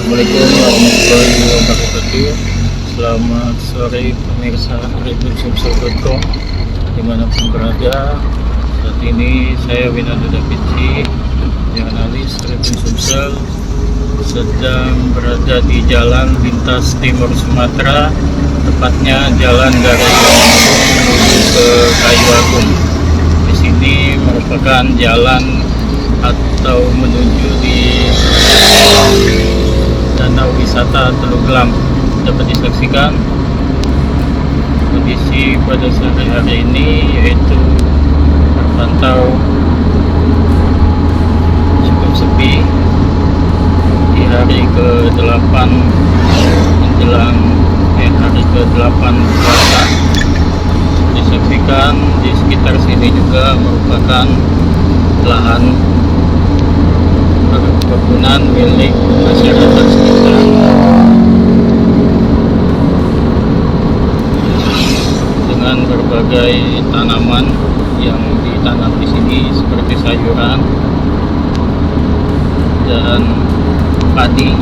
Assalamualaikum warahmatullahi wabarakatuh. Selamat sore pemirsa reviewsumsel.com dimanapun berada. Saat ini saya Winando Davidci, jurnalis Review Sumsel, sedang berada di jalan lintas timur Sumatera, tepatnya Jalan Garut menuju ke Kayu Agung. Di sini merupakan jalan atau menuju di danau wisata Teluk Gelam. Dapat disaksikan kondisi pada sore hari ini, yaitu terpantau cukup sepi di hari ke-8 menjelang hari ke-8 puasa. Disaksikan di sekitar sini juga merupakan lahan perkebunan milik masyarakat sekitar, dengan berbagai tanaman yang ditanam di sini seperti sayuran dan padi.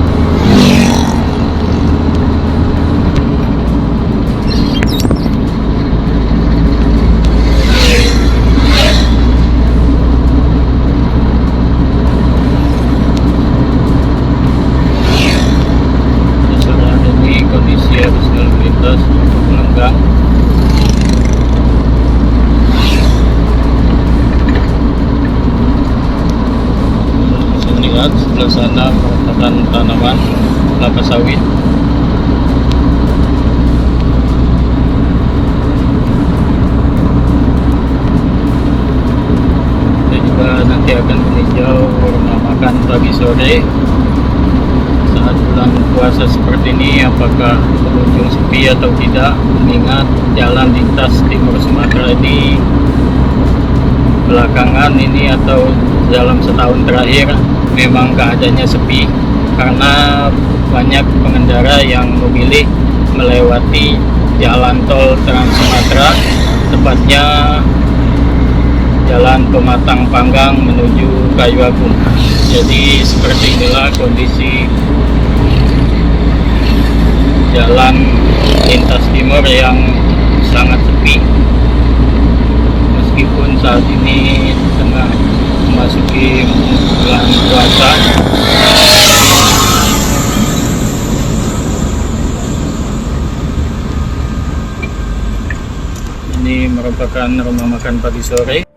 Sebelah sana merupakan tanaman kelapa sawit. Kita juga nanti akan meninjau rumah makan pagi sore saat bulan puasa seperti ini, apakah pengunjung sepi atau tidak, mengingat jalan lintas timur Sumatera ini belakangan ini atau dalam setahun terakhir memang keadaannya sepi karena banyak pengendara yang memilih melewati jalan tol Trans Sumatera, tepatnya jalan Pematang Panggang menuju Kayu Agung. Jadi seperti inilah kondisi jalan lintas timur yang sangat sepi, meskipun saat ini tengah memasuki bulan puasa. Ini merupakan rumah makan pagi sore.